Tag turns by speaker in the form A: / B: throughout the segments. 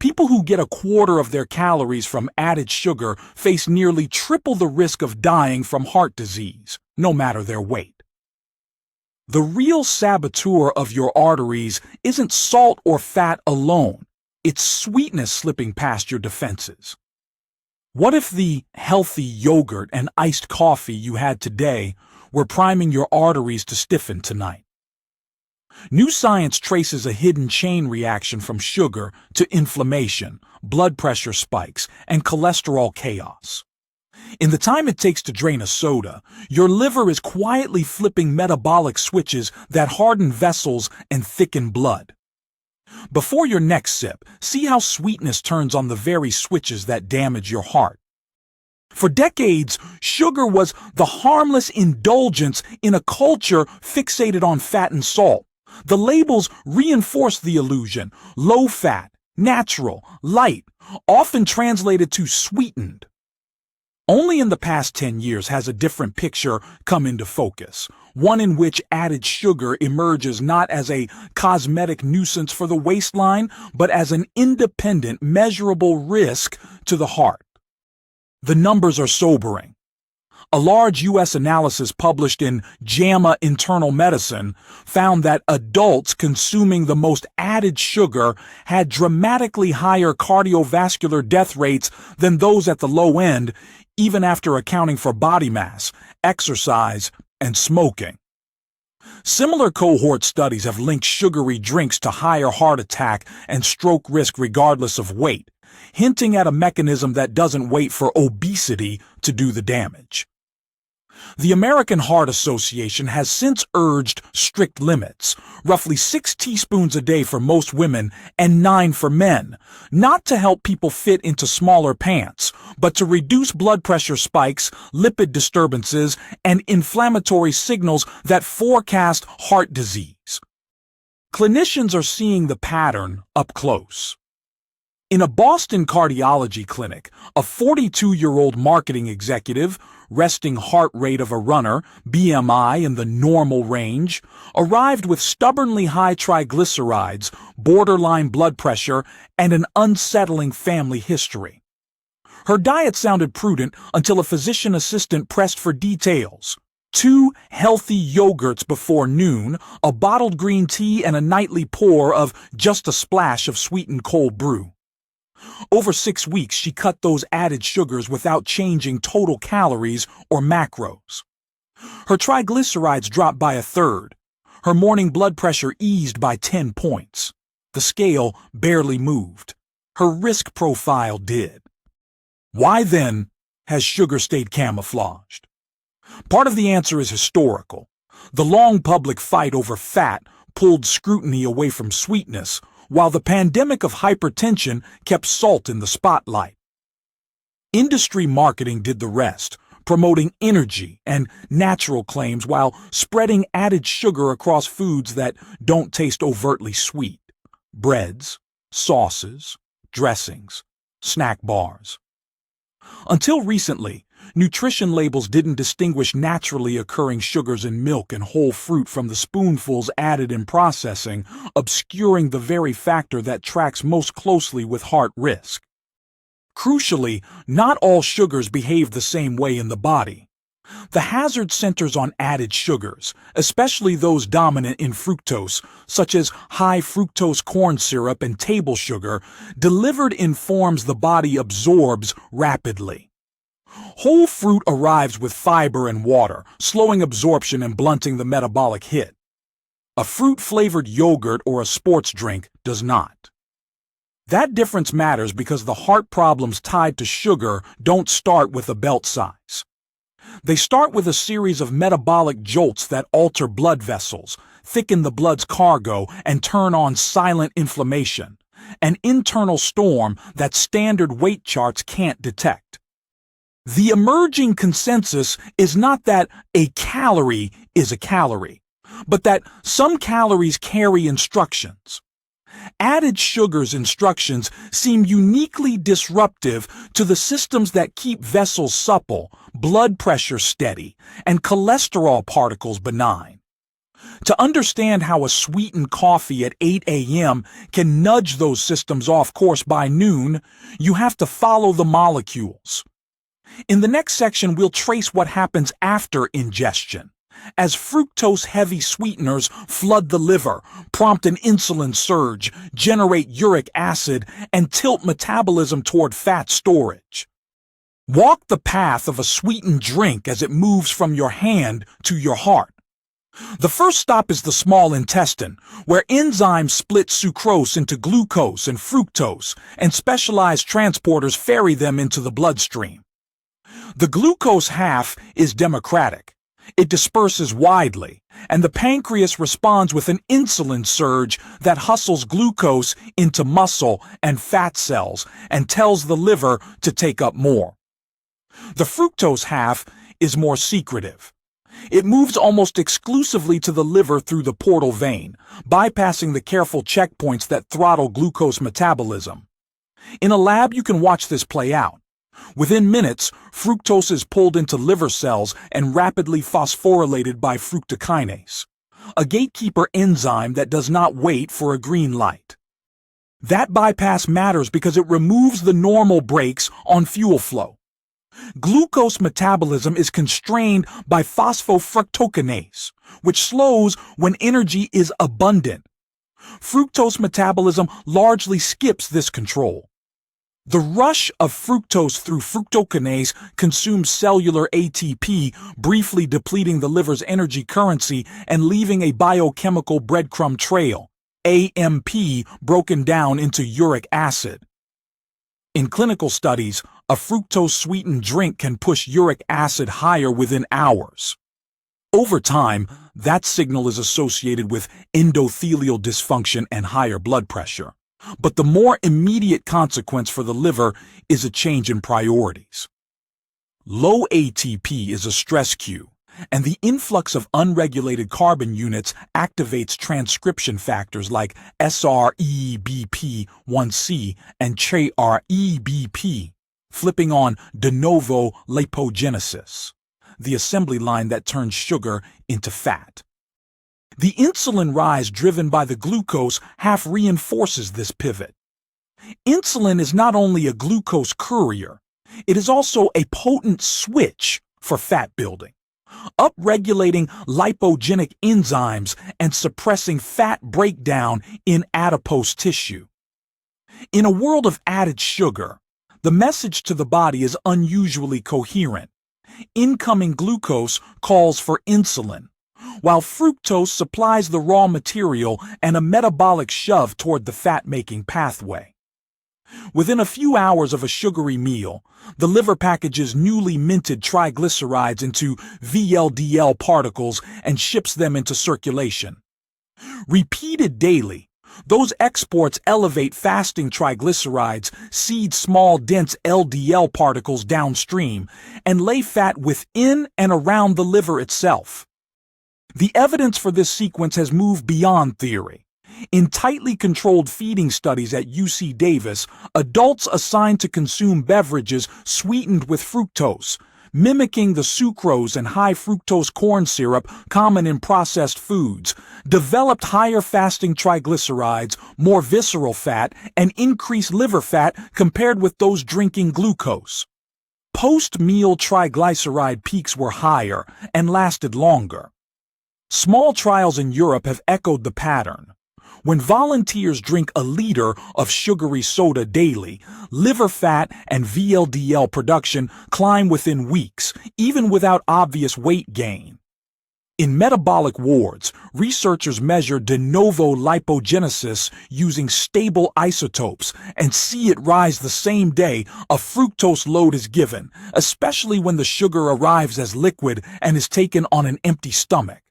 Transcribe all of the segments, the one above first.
A: People who get a quarter of their calories from added sugar face nearly triple the risk of dying from heart disease, no matter their weight. The real saboteur of your arteries isn't salt or fat alone, it's sweetness slipping past your defenses. What if the healthy yogurt and iced coffee you had today were priming your arteries to stiffen tonight? New science traces a hidden chain reaction from sugar to inflammation, blood pressure spikes, and cholesterol chaos. In the time it takes to drain a soda, your liver is quietly flipping metabolic switches that harden vessels and thicken blood. Before your next sip, see how sweetness turns on the very switches that damage your heart. For decades, sugar was the harmless indulgence in a culture fixated on fat and salt. The labels reinforce the illusion: low fat, natural, light, often translated to sweetened. Only in the past 10 years has a different picture come into focus, one in which added sugar emerges not as a cosmetic nuisance for the waistline, but as an independent, measurable risk to the heart. The numbers are sobering. A large U.S. analysis published in JAMA Internal Medicine found that adults consuming the most added sugar had dramatically higher cardiovascular death rates than those at the low end, even after accounting for body mass, exercise, and smoking. Similar cohort studies have linked sugary drinks to higher heart attack and stroke risk regardless of weight, hinting at a mechanism that doesn't wait for obesity to do the damage. The American Heart Association has since urged strict limits, roughly 6 teaspoons a day for most women and 9 for men, not to help people fit into smaller pants, but to reduce blood pressure spikes, lipid disturbances, and inflammatory signals that forecast heart disease. Clinicians are seeing the pattern up close. In a Boston cardiology clinic, a 42-year-old marketing executive, resting heart rate of a runner, BMI in the normal range, arrived with stubbornly high triglycerides, borderline blood pressure, and an unsettling family history. Her diet sounded prudent until a physician assistant pressed for details. 2 healthy yogurts before noon, a bottled green tea, and a nightly pour of just a splash of sweetened cold brew. Over 6 weeks, she cut those added sugars without changing total calories or macros. Her triglycerides dropped by 1/3. Her morning blood pressure eased by 10 points. The scale barely moved. Her risk profile did. Why then has sugar stayed camouflaged? Part of the answer is historical. The long public fight over fat pulled scrutiny away from sweetness, while the pandemic of hypertension kept salt in the spotlight. Industry marketing did the rest, promoting energy and natural claims while spreading added sugar across foods that don't taste overtly sweet: breads, sauces, dressings, snack bars. Until recently, nutrition labels didn't distinguish naturally occurring sugars in milk and whole fruit from the spoonfuls added in processing, obscuring the very factor that tracks most closely with heart risk. Crucially, not all sugars behave the same way in the body. The hazard centers on added sugars, especially those dominant in fructose, such as high fructose corn syrup and table sugar, delivered in forms the body absorbs rapidly. Whole fruit arrives with fiber and water, slowing absorption and blunting the metabolic hit. A fruit-flavored yogurt or a sports drink does not. That difference matters because the heart problems tied to sugar don't start with a belt size. They start with a series of metabolic jolts that alter blood vessels, thicken the blood's cargo, and turn on silent inflammation, an internal storm that standard weight charts can't detect. The emerging consensus is not that a calorie is a calorie, but that some calories carry instructions. Added sugar's instructions seem uniquely disruptive to the systems that keep vessels supple, blood pressure steady, and cholesterol particles benign. To understand how a sweetened coffee at 8 a.m. can nudge those systems off course by noon, you have to follow the molecules. In the next section, we'll trace what happens after ingestion, as fructose-heavy sweeteners flood the liver, prompt an insulin surge, generate uric acid, and tilt metabolism toward fat storage. Walk the path of a sweetened drink as it moves from your hand to your heart. The first stop is the small intestine, where enzymes split sucrose into glucose and fructose, and specialized transporters ferry them into the bloodstream. The glucose half is democratic. It disperses widely, and the pancreas responds with an insulin surge that hustles glucose into muscle and fat cells and tells the liver to take up more. The fructose half is more secretive. It moves almost exclusively to the liver through the portal vein, bypassing the careful checkpoints that throttle glucose metabolism. In a lab, you can watch this play out. Within minutes, fructose is pulled into liver cells and rapidly phosphorylated by fructokinase, a gatekeeper enzyme that does not wait for a green light. That bypass matters because it removes the normal brakes on fuel flow. Glucose metabolism is constrained by phosphofructokinase, which slows when energy is abundant. Fructose metabolism largely skips this control. The rush of fructose through fructokinase consumes cellular ATP, briefly depleting the liver's energy currency and leaving a biochemical breadcrumb trail, AMP, broken down into uric acid. In clinical studies, a fructose-sweetened drink can push uric acid higher within hours. Over time, that signal is associated with endothelial dysfunction and higher blood pressure. But the more immediate consequence for the liver is a change in priorities. Low ATP is a stress cue, and the influx of unregulated carbon units activates transcription factors like SREBP1C and CREBP, flipping on de novo lipogenesis, the assembly line that turns sugar into fat. The insulin rise driven by the glucose half reinforces this pivot. Insulin is not only a glucose courier, it is also a potent switch for fat building, upregulating lipogenic enzymes and suppressing fat breakdown in adipose tissue. In a world of added sugar, the message to the body is unusually coherent. Incoming glucose calls for insulin, while fructose supplies the raw material and a metabolic shove toward the fat-making pathway. Within a few hours of a sugary meal, the liver packages newly minted triglycerides into VLDL particles and ships them into circulation. Repeated daily, those exports elevate fasting triglycerides, seed small dense LDL particles downstream, and lay fat within and around the liver itself. The evidence for this sequence has moved beyond theory. In tightly controlled feeding studies at UC Davis, adults assigned to consume beverages sweetened with fructose, mimicking the sucrose and high fructose corn syrup common in processed foods, developed higher fasting triglycerides, more visceral fat, and increased liver fat compared with those drinking glucose. Post-meal triglyceride peaks were higher and lasted longer. Small trials in Europe have echoed the pattern. When volunteers drink a liter of sugary soda daily, liver fat and VLDL production climb within weeks, even without obvious weight gain. In metabolic wards, researchers measure de novo lipogenesis using stable isotopes and see it rise the same day a fructose load is given, especially when the sugar arrives as liquid and is taken on an empty stomach.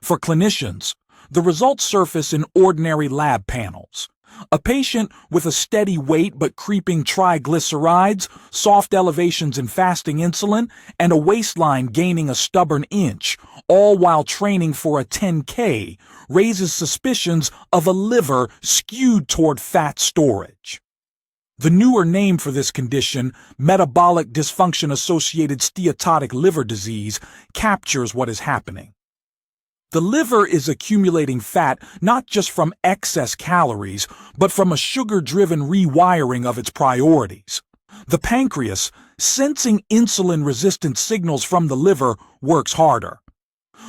A: For clinicians, the results surface in ordinary lab panels. A patient with a steady weight but creeping triglycerides, soft elevations in fasting insulin, and a waistline gaining a stubborn inch, all while training for a 10K, raises suspicions of a liver skewed toward fat storage. The newer name for this condition, metabolic dysfunction-associated steatotic liver disease, captures what is happening. The liver is accumulating fat not just from excess calories, but from a sugar-driven rewiring of its priorities. The pancreas, sensing insulin-resistant signals from the liver, works harder.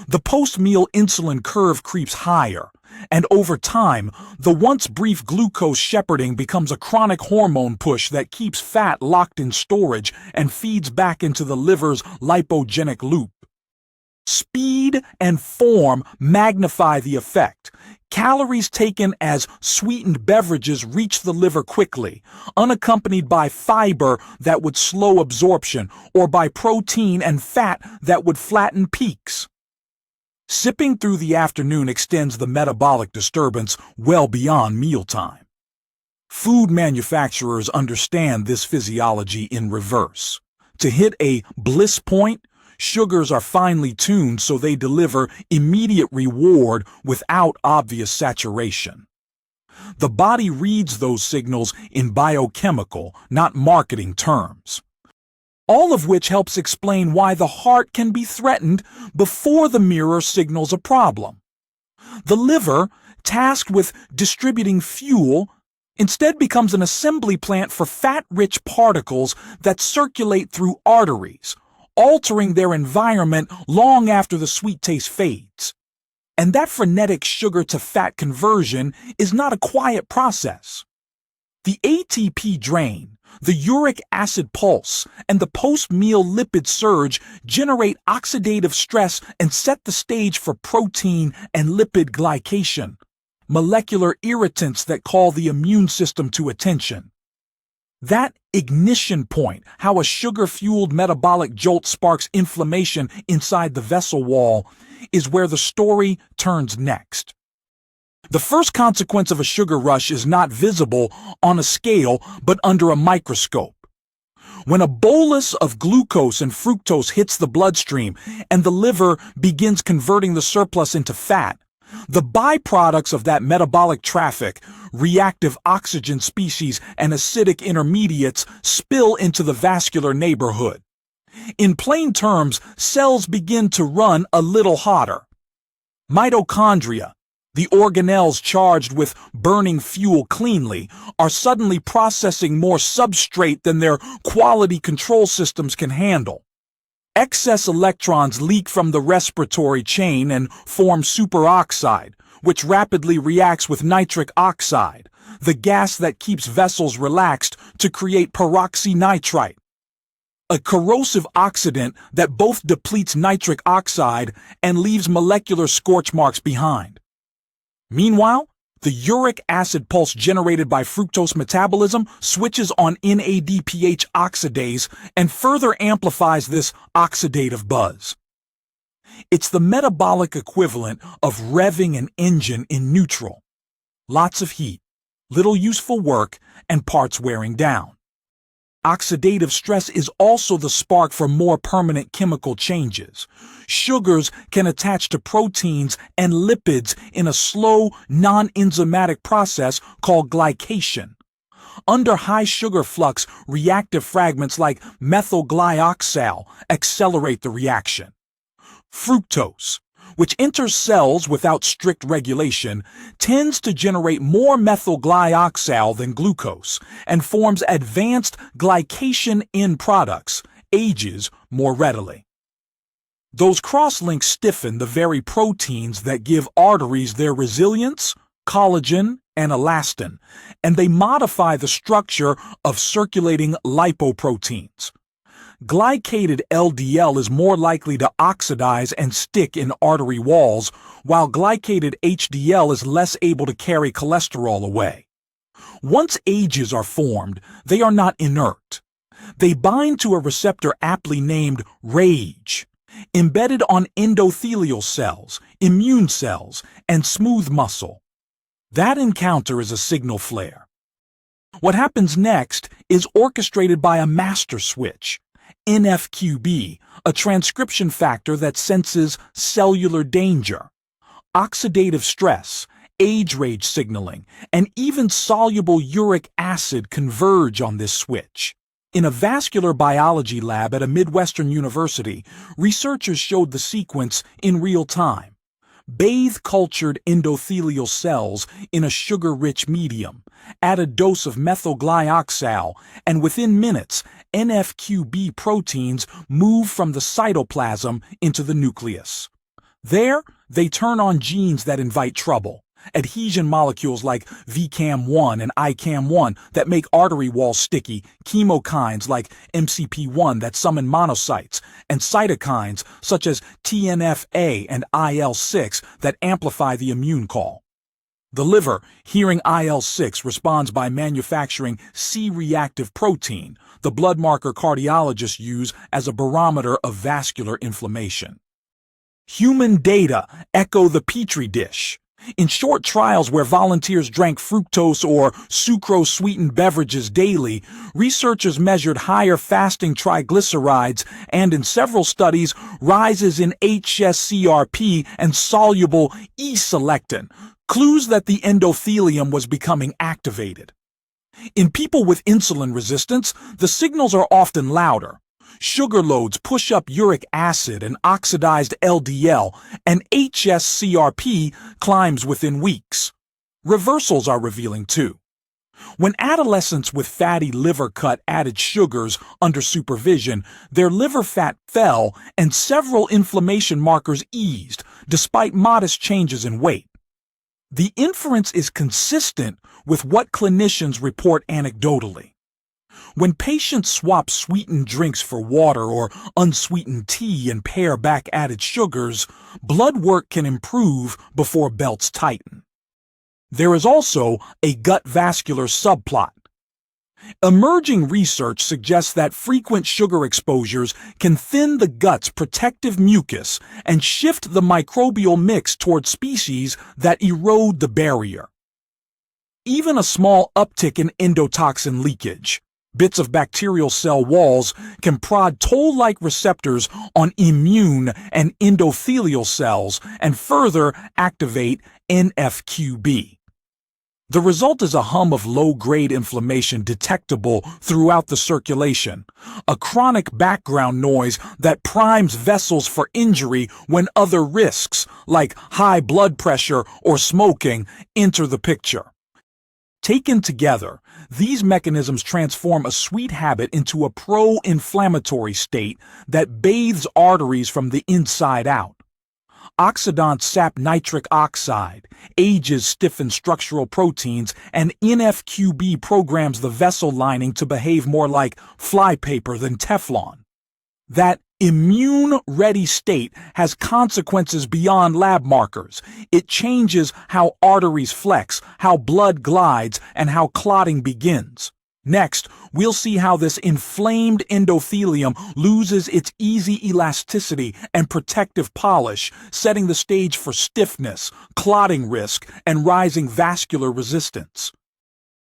A: The post-meal insulin curve creeps higher, and over time, the once brief glucose shepherding becomes a chronic hormone push that keeps fat locked in storage and feeds back into the liver's lipogenic loop. Speed and form magnify the effect. Calories taken as sweetened beverages reach the liver quickly, unaccompanied by fiber that would slow absorption or by protein and fat that would flatten peaks. Sipping through the afternoon extends the metabolic disturbance well beyond mealtime. Food manufacturers understand this physiology in reverse. To hit a bliss point, sugars are finely tuned so they deliver immediate reward without obvious saturation. The body reads those signals in biochemical, not marketing terms. All of which helps explain why the heart can be threatened before the mirror signals a problem. The liver, tasked with distributing fuel, instead becomes an assembly plant for fat-rich particles that circulate through arteries, altering their environment long after the sweet taste fades. And that frenetic sugar-to-fat conversion is not a quiet process. The ATP drain, the uric acid pulse, and the post-meal lipid surge generate oxidative stress and set the stage for protein and lipid glycation, molecular irritants that call the immune system to attention. That ignition point, how a sugar-fueled metabolic jolt sparks inflammation inside the vessel wall, is where the story turns next. The first consequence of a sugar rush is not visible on a scale but under a microscope. When a bolus of glucose and fructose hits the bloodstream and the liver begins converting the surplus into fat, the byproducts of that metabolic traffic, reactive oxygen species and acidic intermediates, spill into the vascular neighborhood. In plain terms, cells begin to run a little hotter. Mitochondria, the organelles charged with burning fuel cleanly, are suddenly processing more substrate than their quality control systems can handle. Excess electrons leak from the respiratory chain and form superoxide, which rapidly reacts with nitric oxide, the gas that keeps vessels relaxed, to create peroxynitrite, a corrosive oxidant that both depletes nitric oxide and leaves molecular scorch marks behind. Meanwhile, the uric acid pulse generated by fructose metabolism switches on NADPH oxidase and further amplifies this oxidative buzz. It's the metabolic equivalent of revving an engine in neutral. Lots of heat, little useful work, and parts wearing down. Oxidative stress is also the spark for more permanent chemical changes. Sugars can attach to proteins and lipids in a slow, non-enzymatic process called glycation. Under high sugar flux, reactive fragments like methylglyoxal accelerate the reaction. Fructose, which enters cells without strict regulation, tends to generate more methylglyoxal than glucose and forms advanced glycation end products, AGEs, more readily. Those crosslinks stiffen the very proteins that give arteries their resilience, collagen, and elastin, and they modify the structure of circulating lipoproteins. Glycated LDL is more likely to oxidize and stick in artery walls, while glycated HDL is less able to carry cholesterol away. Once AGEs are formed, they are not inert. They bind to a receptor aptly named RAGE, embedded on endothelial cells, immune cells, and smooth muscle. That encounter is a signal flare. What happens next is orchestrated by a master switch, NFQB, a transcription factor that senses cellular danger. Oxidative stress, age-rage signaling, and even soluble uric acid converge on this switch. In a vascular biology lab at a Midwestern university, researchers showed the sequence in real time. Bathe cultured endothelial cells in a sugar-rich medium, add a dose of methylglyoxal, and within minutes, NFQB proteins move from the cytoplasm into the nucleus. There, they turn on genes that invite trouble, adhesion molecules like VCAM1 and ICAM1 that make artery walls sticky, chemokines like MCP1 that summon monocytes, and cytokines such as TNF-A and IL-6 that amplify the immune call. The liver, hearing IL-6, responds by manufacturing C-reactive protein, the blood marker cardiologists use as a barometer of vascular inflammation. Human data echo the petri dish. In short trials where volunteers drank fructose or sucrose-sweetened beverages daily, researchers measured higher fasting triglycerides and, in several studies, rises in hsCRP and soluble E-selectin, clues that the endothelium was becoming activated. In people with insulin resistance, the signals are often louder. Sugar loads push up uric acid and oxidized LDL, and hsCRP climbs within weeks. Reversals are revealing too. When adolescents with fatty liver cut added sugars under supervision, their liver fat fell and several inflammation markers eased, despite modest changes in weight. The inference is consistent with what clinicians report anecdotally. When patients swap sweetened drinks for water or unsweetened tea and pare back added sugars, blood work can improve before belts tighten. There is also a gut vascular subplot. Emerging research suggests that frequent sugar exposures can thin the gut's protective mucus and shift the microbial mix toward species that erode the barrier. Even a small uptick in endotoxin leakage, bits of bacterial cell walls, can prod toll-like receptors on immune and endothelial cells and further activate NFQB. The result is a hum of low-grade inflammation detectable throughout the circulation, a chronic background noise that primes vessels for injury when other risks, like high blood pressure or smoking, enter the picture. Taken together, these mechanisms transform a sweet habit into a pro-inflammatory state that bathes arteries from the inside out. Oxidants sap nitric oxide, ages stiffen structural proteins, and NFQB programs the vessel lining to behave more like flypaper than Teflon. That immune-ready state has consequences beyond lab markers. It changes how arteries flex, how blood glides, and how clotting begins. Next, we'll see how this inflamed endothelium loses its easy elasticity and protective polish, setting the stage for stiffness, clotting risk, and rising vascular resistance.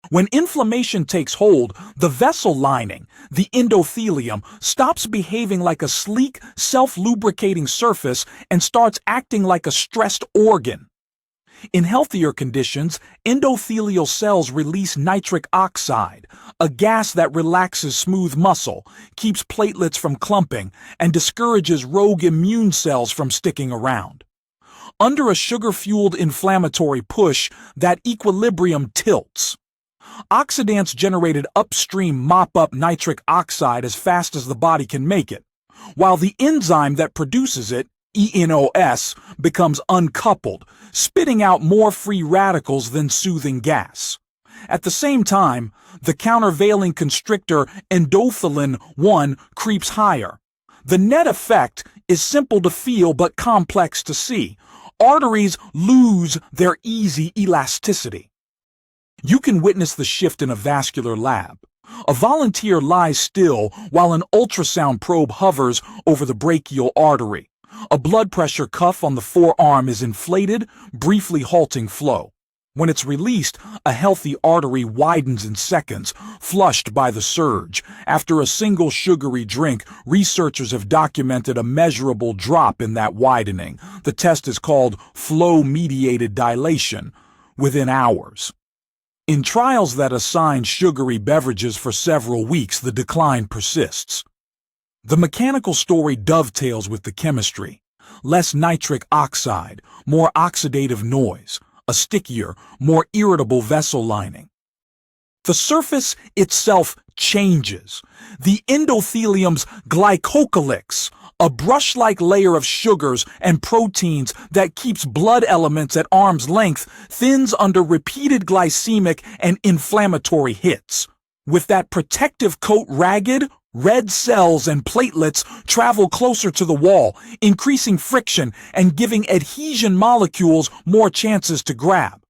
A: When inflammation takes hold, the vessel lining, the endothelium, stops behaving like a sleek, self-lubricating surface and starts acting like a stressed organ. In healthier conditions, endothelial cells release nitric oxide, a gas that relaxes smooth muscle, keeps platelets from clumping, and discourages rogue immune cells from sticking around. Under a sugar-fueled inflammatory push, that equilibrium tilts. Oxidants generated upstream mop up nitric oxide as fast as the body can make it, while the enzyme that produces it, ENOS, becomes uncoupled, spitting out more free radicals than soothing gas. At the same time, the countervailing constrictor endothelin-1 creeps higher. The net effect is simple to feel but complex to see. Arteries lose their easy elasticity. You can witness the shift in a vascular lab. A volunteer lies still while an ultrasound probe hovers over the brachial artery. A blood pressure cuff on the forearm is inflated, briefly halting flow. When it's released, a healthy artery widens in seconds, flushed by the surge. After a single sugary drink, researchers have documented a measurable drop in that widening. The test is called flow-mediated dilation, within hours. In trials that assign sugary beverages for several weeks, the decline persists. The mechanical story dovetails with the chemistry. less nitric oxide, more oxidative noise, a stickier, more irritable vessel lining. The surface itself changes. The endothelium's glycocalyx, a brush-like layer of sugars and proteins that keeps blood elements at arm's length, thins under repeated glycemic and inflammatory hits. With that protective coat ragged, red cells and platelets travel closer to the wall, increasing friction and giving adhesion molecules more chances to grab.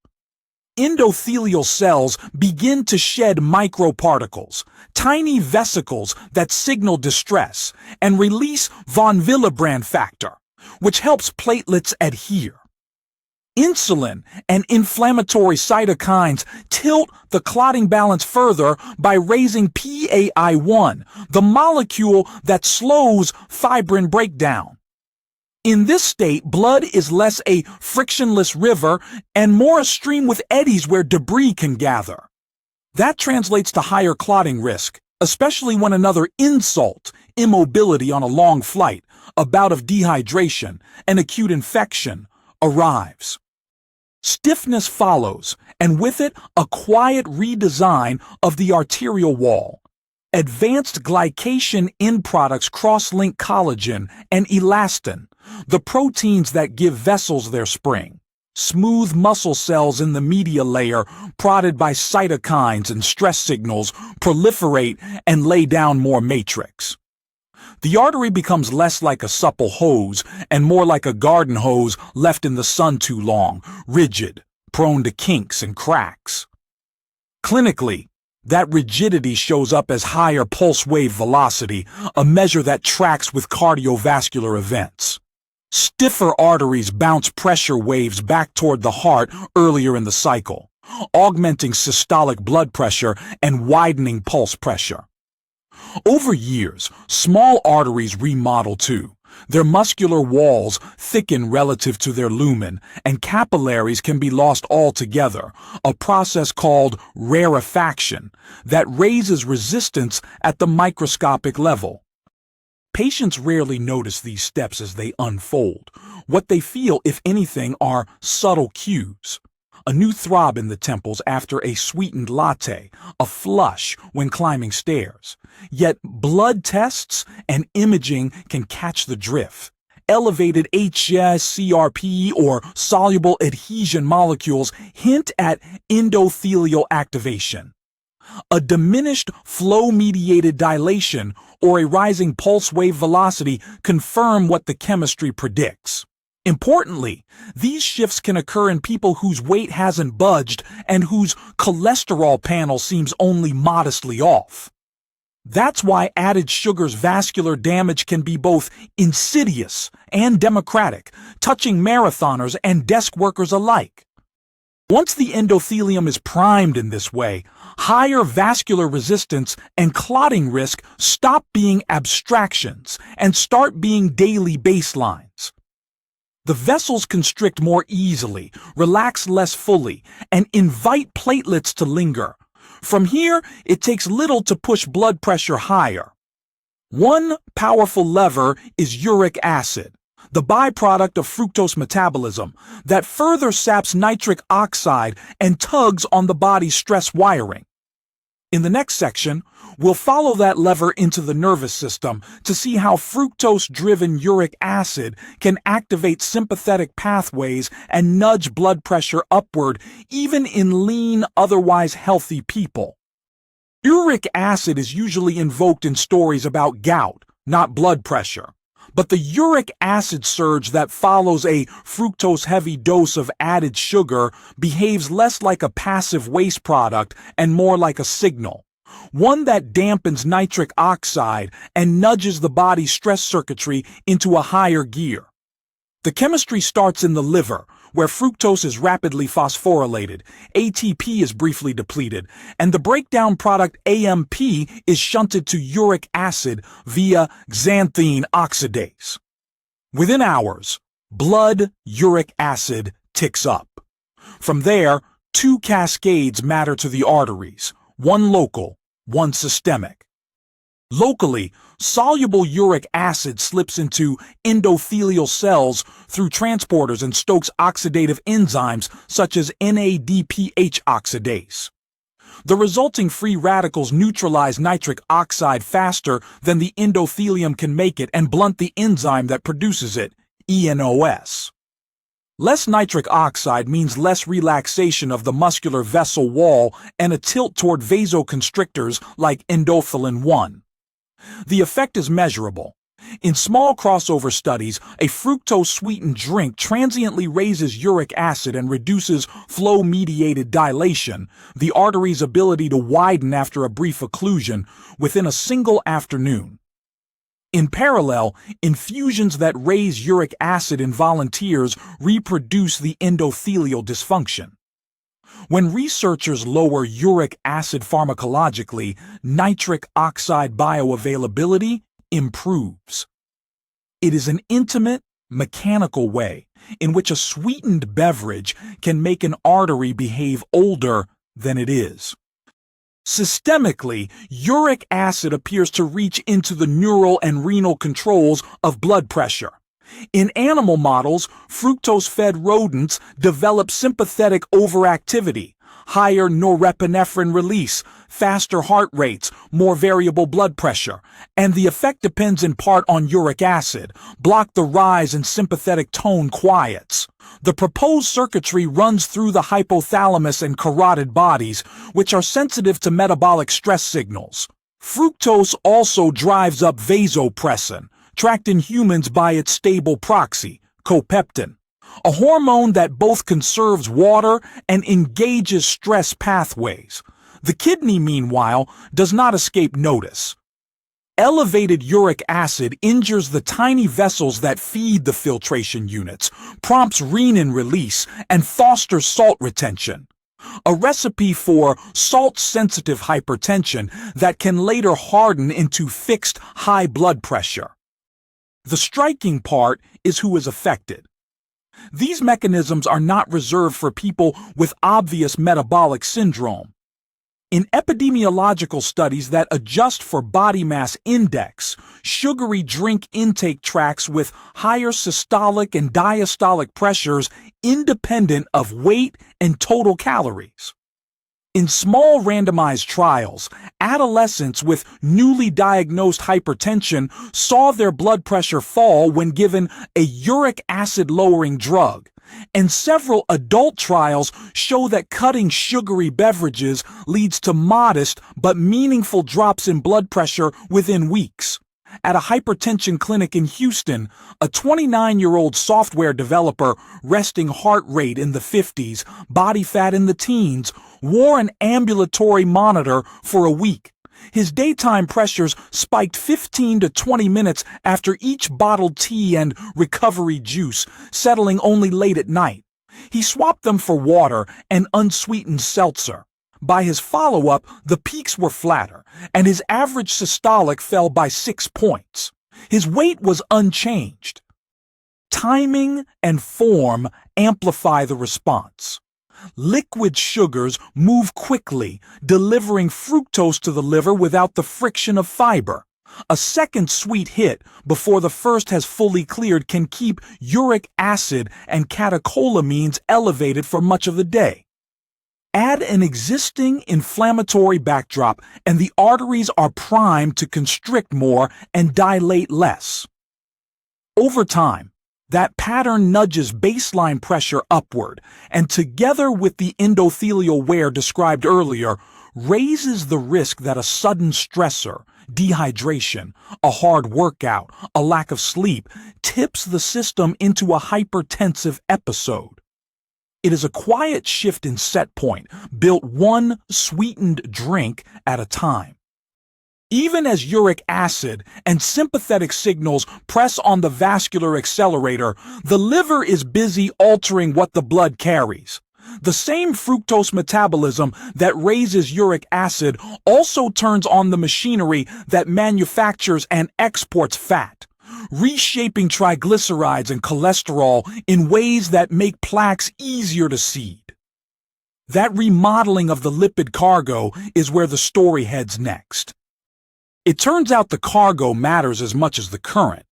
A: Endothelial cells begin to shed microparticles, tiny vesicles that signal distress, and release von Willebrand factor, which helps platelets adhere. Insulin and inflammatory cytokines tilt the clotting balance further by raising PAI1, the molecule that slows fibrin breakdown. In this state, blood is less a frictionless river and more a stream with eddies where debris can gather. That translates to higher clotting risk, especially when another insult, immobility on a long flight, a bout of dehydration, an acute infection, arrives. Stiffness follows, and with it, a quiet redesign of the arterial wall. Advanced glycation end products cross-link collagen and elastin, the proteins that give vessels their spring. Smooth muscle cells in the media layer, prodded by cytokines and stress signals, proliferate and lay down more matrix. The artery becomes less like a supple hose and more like a garden hose left in the sun too long, rigid, prone to kinks and cracks. Clinically, that rigidity shows up as higher pulse wave velocity, a measure that tracks with cardiovascular events. Stiffer arteries bounce pressure waves back toward the heart earlier in the cycle, augmenting systolic blood pressure and widening pulse pressure. Over years, small arteries remodel too. Their muscular walls thicken relative to their lumen, and capillaries can be lost altogether, a process called rarefaction that raises resistance at the microscopic level. Patients rarely notice these steps as they unfold. What they feel, if anything, are subtle cues. A new throb in the temples after a sweetened latte, a flush when climbing stairs. Yet blood tests and imaging can catch the drift. Elevated hs-CRP or soluble adhesion molecules hint at endothelial activation. A diminished flow-mediated dilation or a rising pulse wave velocity confirm what the chemistry predicts. Importantly, these shifts can occur in people whose weight hasn't budged and whose cholesterol panel seems only modestly off. That's why added sugar's vascular damage can be both insidious and democratic, touching marathoners and desk workers alike. Once the endothelium is primed in this way, higher vascular resistance and clotting risk stop being abstractions and start being daily baselines. The vessels constrict more easily, relax less fully, and invite platelets to linger. From here, it takes little to push blood pressure higher. One powerful lever is uric acid, the byproduct of fructose metabolism that further saps nitric oxide and tugs on the body's stress wiring. In the next section, we'll follow that lever into the nervous system to see how fructose-driven uric acid can activate sympathetic pathways and nudge blood pressure upward even in lean, otherwise healthy people. Uric acid is usually invoked in stories about gout, not blood pressure. But the uric acid surge that follows a fructose-heavy dose of added sugar behaves less like a passive waste product and more like a signal, one that dampens nitric oxide and nudges the body's stress circuitry into a higher gear. The chemistry starts in the liver, where fructose is rapidly phosphorylated, ATP is briefly depleted, and the breakdown product AMP is shunted to uric acid via xanthine oxidase. Within hours, blood uric acid ticks up. From there, two cascades matter to the arteries, one local, one systemic. Locally, soluble uric acid slips into endothelial cells through transporters and stokes oxidative enzymes such as NADPH oxidase. The resulting free radicals neutralize nitric oxide faster than the endothelium can make it and blunt the enzyme that produces it, ENOS. Less nitric oxide means less relaxation of the muscular vessel wall and a tilt toward vasoconstrictors like endothelin 1. The effect is measurable. In small crossover studies, a fructose-sweetened drink transiently raises uric acid and reduces flow-mediated dilation, the artery's ability to widen after a brief occlusion, within a single afternoon. In parallel, infusions that raise uric acid in volunteers reproduce the endothelial dysfunction. When researchers lower uric acid pharmacologically, nitric oxide bioavailability improves. It is an intimate, mechanical way in which a sweetened beverage can make an artery behave older than it is. Systemically, uric acid appears to reach into the neural and renal controls of blood pressure. In animal models, fructose-fed rodents develop sympathetic overactivity, higher norepinephrine release, faster heart rates, more variable blood pressure, and the effect depends in part on uric acid. Block the rise in sympathetic tone quiets. The proposed circuitry runs through the hypothalamus and carotid bodies, which are sensitive to metabolic stress signals. Fructose also drives up vasopressin, tracked in humans by its stable proxy, copeptin, a hormone that both conserves water and engages stress pathways. The kidney, meanwhile, does not escape notice. Elevated uric acid injures the tiny vessels that feed the filtration units, prompts renin release, and fosters salt retention. A recipe for salt-sensitive hypertension that can later harden into fixed high blood pressure. The striking part is who is affected. These mechanisms are not reserved for people with obvious metabolic syndrome. In epidemiological studies that adjust for body mass index, sugary drink intake tracks with higher systolic and diastolic pressures independent of weight and total calories. In small randomized trials, adolescents with newly diagnosed hypertension saw their blood pressure fall when given a uric acid-lowering drug, and several adult trials show that cutting sugary beverages leads to modest but meaningful drops in blood pressure within weeks. At a hypertension clinic in Houston, a 29-year-old software developer resting heart rate in the 50s, body fat in the teens, wore an ambulatory monitor for a week. His daytime pressures spiked 15 to 20 minutes after each bottled tea and recovery juice, settling only late at night. He swapped them for water and unsweetened seltzer. By his follow-up, the peaks were flatter, and his average systolic fell by 6 points. His weight was unchanged. Timing and form amplify the response. Liquid sugars move quickly, delivering fructose to the liver without the friction of fiber. A second sweet hit before the first has fully cleared can keep uric acid and catecholamines elevated for much of the day. Add an existing inflammatory backdrop, and the arteries are primed to constrict more and dilate less. Over time, that pattern nudges baseline pressure upward, and together with the endothelial wear described earlier, raises the risk that a sudden stressor, dehydration, a hard workout, a lack of sleep, tips the system into a hypertensive episode. It is a quiet shift in set point, built one sweetened drink at a time. Even as uric acid and sympathetic signals press on the vascular accelerator, the liver is busy altering what the blood carries. The same fructose metabolism that raises uric acid also turns on the machinery that manufactures and exports fat, reshaping triglycerides and cholesterol in ways that make plaques easier to seed. That remodeling of the lipid cargo is where the story heads next. It turns out the cargo matters as much as the current.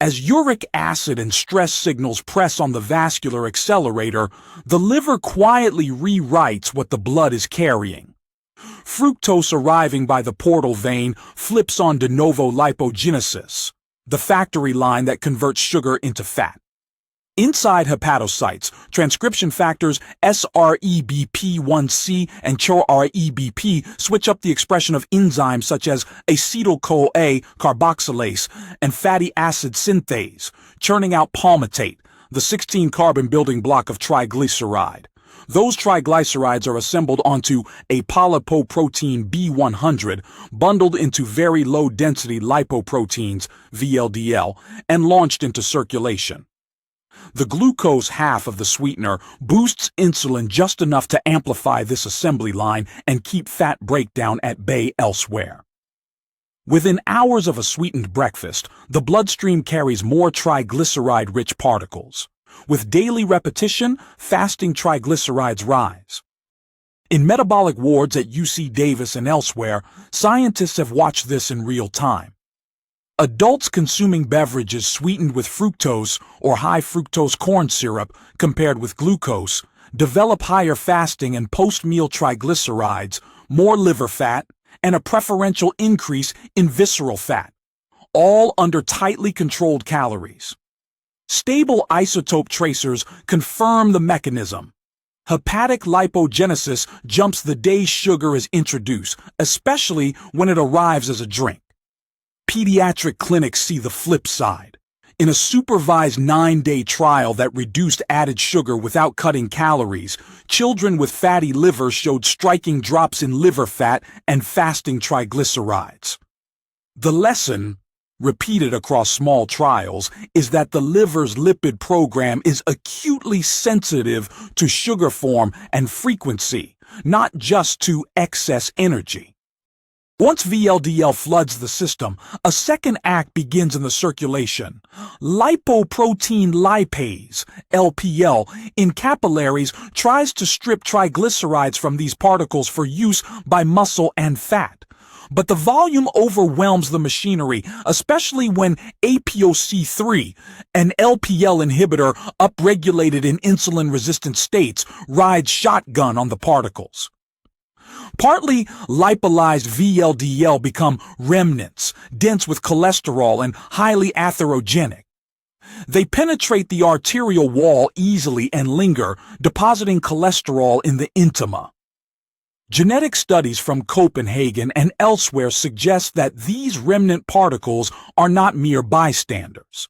A: As uric acid and stress signals press on the vascular accelerator, the liver quietly rewrites what the blood is carrying. Fructose arriving by the portal vein flips on de novo lipogenesis, the factory line that converts sugar into fat. Inside hepatocytes, transcription factors SREBP1C and CHOREBP switch up the expression of enzymes such as acetyl-CoA carboxylase and fatty acid synthase, churning out palmitate, the 16-carbon building block of triglyceride. Those triglycerides are assembled onto a polypoprotein B100, bundled into very low-density lipoproteins, VLDL, and launched into circulation. The glucose half of the sweetener boosts insulin just enough to amplify this assembly line and keep fat breakdown at bay elsewhere. Within hours of a sweetened breakfast, the bloodstream carries more triglyceride-rich particles. With daily repetition, fasting triglycerides rise. In metabolic wards at UC Davis and elsewhere, scientists have watched this in real time. Adults consuming beverages sweetened with fructose or high fructose corn syrup compared with glucose develop higher fasting and post-meal triglycerides, more liver fat, and a preferential increase in visceral fat, all under tightly controlled calories. Stable isotope tracers confirm the mechanism. Hepatic lipogenesis jumps the day sugar is introduced, especially when it arrives as a drink. Pediatric clinics see the flip side. In a supervised 9-day trial that reduced added sugar without cutting calories, children with fatty livers showed striking drops in liver fat and fasting triglycerides. The lesson, repeated across small trials, is that the liver's lipid program is acutely sensitive to sugar form and frequency, not just to excess energy. Once VLDL floods the system, a second act begins in the circulation. Lipoprotein lipase, LPL, in capillaries tries to strip triglycerides from these particles for use by muscle and fat. But the volume overwhelms the machinery, especially when APOC3, an LPL inhibitor upregulated in insulin-resistant states, rides shotgun on the particles. Partly lipolyzed VLDL become remnants, dense with cholesterol and highly atherogenic. They penetrate the arterial wall easily and linger, depositing cholesterol in the intima. Genetic studies from Copenhagen and elsewhere suggest that these remnant particles are not mere bystanders.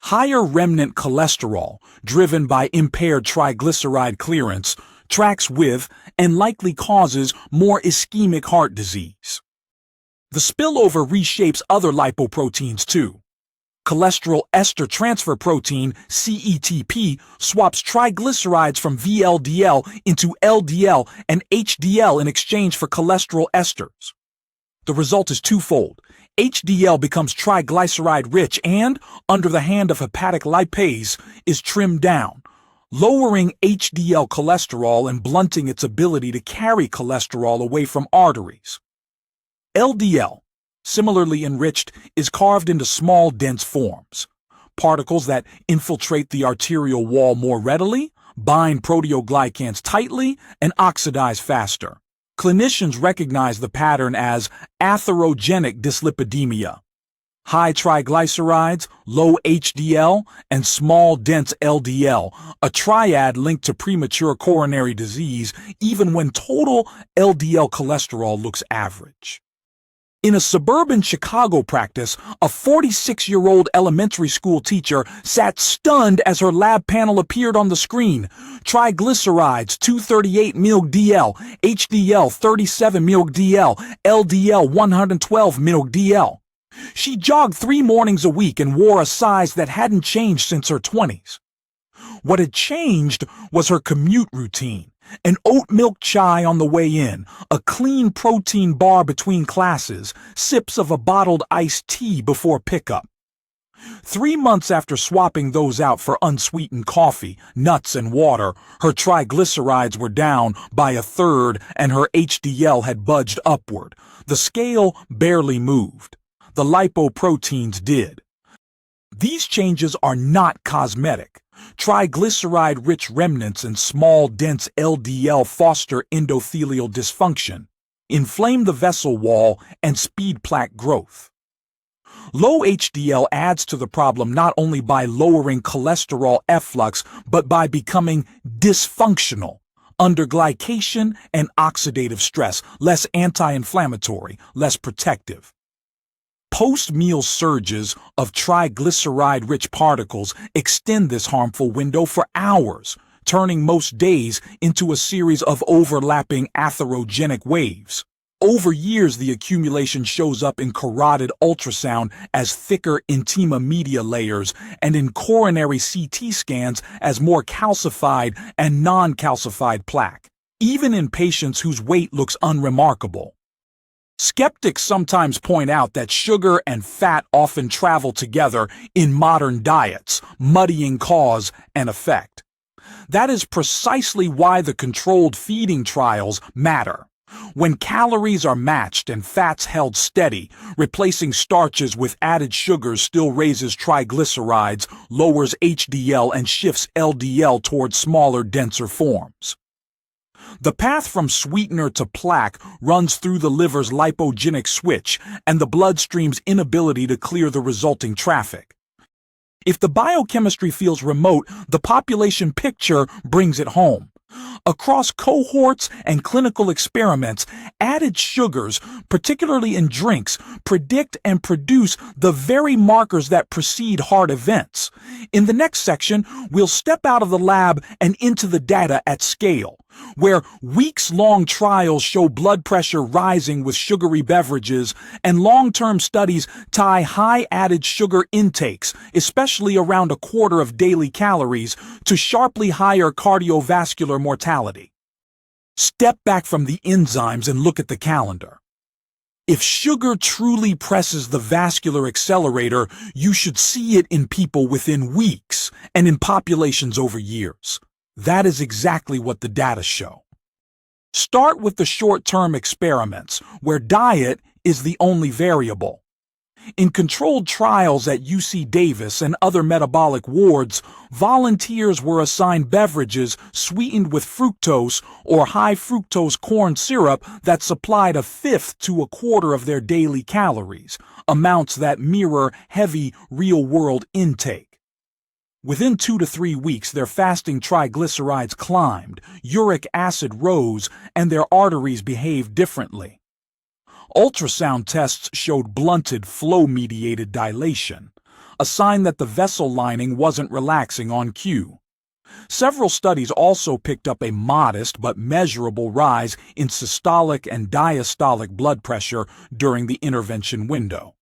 A: Higher remnant cholesterol, driven by impaired triglyceride clearance, tracks with and likely causes more ischemic heart disease. The spillover reshapes other lipoproteins too. Cholesterol ester transfer protein, CETP, swaps triglycerides from VLDL into LDL and HDL in exchange for cholesterol esters. The result is twofold. HDL becomes triglyceride-rich and, under the hand of hepatic lipase, is trimmed down, lowering HDL cholesterol and blunting its ability to carry cholesterol away from arteries. LDL, similarly enriched, is carved into small, dense forms. Particles that infiltrate the arterial wall more readily, bind proteoglycans tightly, and oxidize faster. Clinicians recognize the pattern as atherogenic dyslipidemia. High triglycerides, low HDL, and small dense LDL, a triad linked to premature coronary disease even when total LDL cholesterol looks average. In a suburban Chicago practice, a 46-year-old elementary school teacher sat stunned as her lab panel appeared on the screen. Triglycerides 238 mg/dL, HDL 37 mg/dL, LDL 112 mg/dL. She jogged 3 mornings a week and wore a size that hadn't changed since her 20s. What had changed was her commute routine. An oat milk chai on the way in, a clean protein bar between classes, sips of a bottled iced tea before pickup. 3 months after swapping those out for unsweetened coffee, nuts, and water, her triglycerides were down by a third and her HDL had budged upward. The scale barely moved. The lipoproteins did. These changes are not cosmetic. Triglyceride-rich remnants and small, dense LDL foster endothelial dysfunction, inflame the vessel wall, and speed plaque growth. Low HDL adds to the problem not only by lowering cholesterol efflux, but by becoming dysfunctional under glycation and oxidative stress, less anti-inflammatory, less protective. Post-meal surges of triglyceride-rich particles extend this harmful window for hours, turning most days into a series of overlapping atherogenic waves. Over years, the accumulation shows up in carotid ultrasound as thicker intima media layers and in coronary CT scans as more calcified and non-calcified plaque, even in patients whose weight looks unremarkable. Skeptics sometimes point out that sugar and fat often travel together in modern diets, muddying cause and effect. That is precisely why the controlled feeding trials matter. When calories are matched and fats held steady, replacing starches with added sugars still raises triglycerides, lowers HDL, and shifts LDL towards smaller, denser forms. The path from sweetener to plaque runs through the liver's lipogenic switch and the bloodstream's inability to clear the resulting traffic. If the biochemistry feels remote, the population picture brings it home. Across cohorts and clinical experiments, added sugars, particularly in drinks, predict and produce the very markers that precede heart events. In the next section, we'll step out of the lab and into the data at scale, where weeks-long trials show blood pressure rising with sugary beverages and long-term studies tie high added sugar intakes, especially around a quarter of daily calories, to sharply higher cardiovascular mortality. Step back from the enzymes and look at the calendar. If sugar truly presses the vascular accelerator, you should see it in people within weeks and in populations over years. That is exactly what the data show. Start with the short-term experiments, where diet is the only variable. In controlled trials at UC Davis and other metabolic wards, volunteers were assigned beverages sweetened with fructose or high-fructose corn syrup that supplied a fifth to a quarter of their daily calories, amounts that mirror heavy real-world intake. Within 2 to 3 weeks, their fasting triglycerides climbed, uric acid rose, and their arteries behaved differently. Ultrasound tests showed blunted flow-mediated dilation, a sign that the vessel lining wasn't relaxing on cue. Several studies also picked up a modest but measurable rise in systolic and diastolic blood pressure during the intervention window.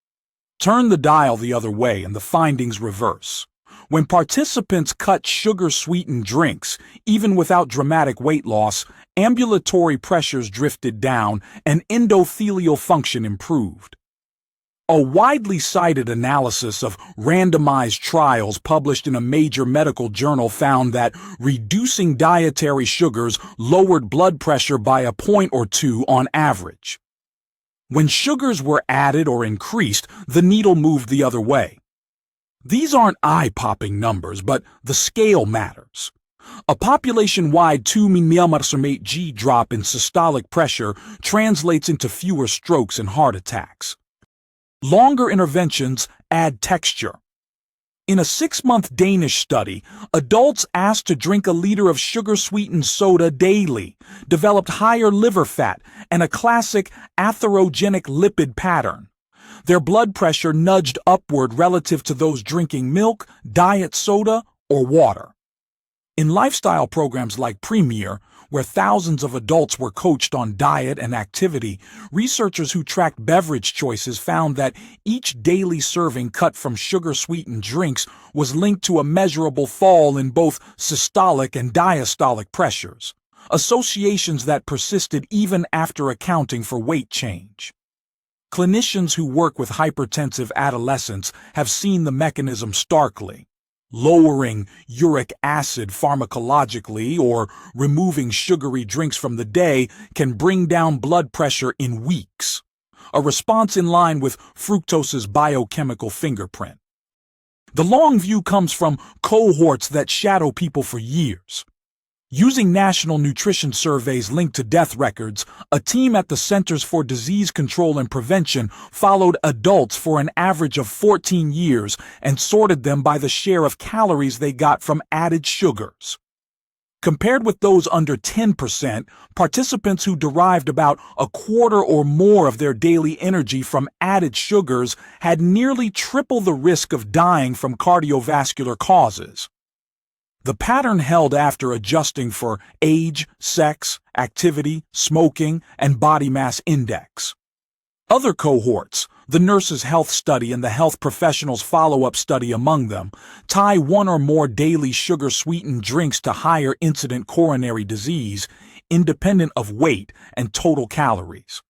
A: Turn the dial the other way and the findings reverse. When participants cut sugar-sweetened drinks, even without dramatic weight loss, ambulatory pressures drifted down and endothelial function improved. A widely cited analysis of randomized trials published in a major medical journal found that reducing dietary sugars lowered blood pressure by a point or two on average. When sugars were added or increased, the needle moved the other way. These aren't eye-popping numbers, but the scale matters. A population-wide 2 mmHg drop in systolic pressure translates into fewer strokes and heart attacks. Longer interventions add texture. In a 6-month Danish study, adults asked to drink a liter of sugar-sweetened soda daily developed higher liver fat and a classic atherogenic lipid pattern. Their blood pressure nudged upward relative to those drinking milk, diet soda, or water. In lifestyle programs like Premier, where thousands of adults were coached on diet and activity, researchers who tracked beverage choices found that each daily serving cut from sugar-sweetened drinks was linked to a measurable fall in both systolic and diastolic pressures, associations that persisted even after accounting for weight change. Clinicians who work with hypertensive adolescents have seen the mechanism starkly. Lowering uric acid pharmacologically or removing sugary drinks from the day can bring down blood pressure in weeks, a response in line with fructose's biochemical fingerprint. The long view comes from cohorts that shadow people for years. Using national nutrition surveys linked to death records, a team at the Centers for Disease Control and Prevention followed adults for an average of 14 years and sorted them by the share of calories they got from added sugars. Compared with those under 10%, participants who derived about a quarter or more of their daily energy from added sugars had nearly triple the risk of dying from cardiovascular causes. The pattern held after adjusting for age, sex, activity, smoking, and body mass index. Other cohorts, the Nurses' Health Study and the Health Professionals Follow-Up Study among them, tie one or more daily sugar-sweetened drinks to higher incident coronary disease, independent of weight and total calories.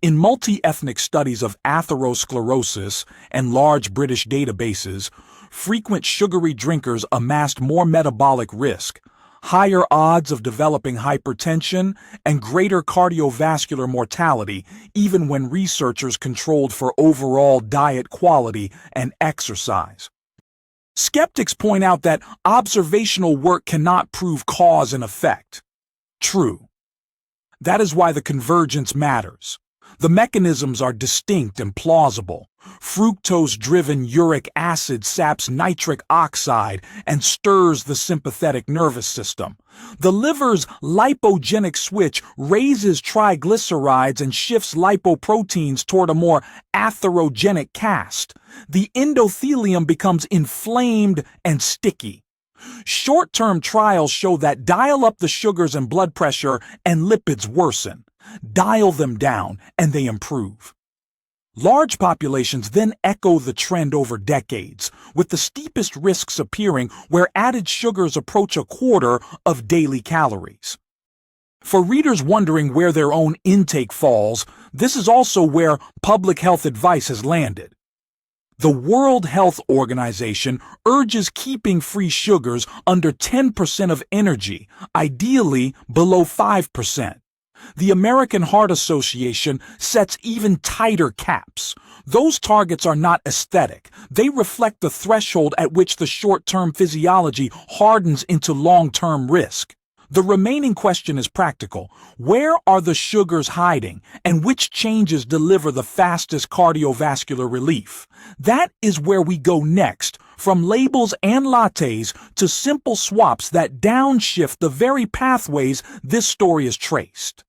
A: In multi-ethnic studies of atherosclerosis and large British databases, frequent sugary drinkers amassed more metabolic risk, higher odds of developing hypertension, and greater cardiovascular mortality, even when researchers controlled for overall diet quality and exercise. Skeptics point out that observational work cannot prove cause and effect. True. That is why the convergence matters. The mechanisms are distinct and plausible. Fructose-driven uric acid saps nitric oxide and stirs the sympathetic nervous system. The liver's lipogenic switch raises triglycerides and shifts lipoproteins toward a more atherogenic cast. The endothelium becomes inflamed and sticky. Short-term trials show that dial up the sugars and blood pressure and lipids worsen. Dial them down and they improve. Large populations then echo the trend over decades, with the steepest risks appearing where added sugars approach a quarter of daily calories. For readers wondering where their own intake falls, this is also where public health advice has landed. The World Health Organization urges keeping free sugars under 10% of energy, ideally below 5%. The American Heart Association sets even tighter caps. Those targets are not aesthetic. They reflect the threshold at which the short-term physiology hardens into long-term risk. The remaining question is practical. Where are the sugars hiding, and which changes deliver the fastest cardiovascular relief? That is where we go next, from labels and lattes to simple swaps that downshift the very pathways this story is traced.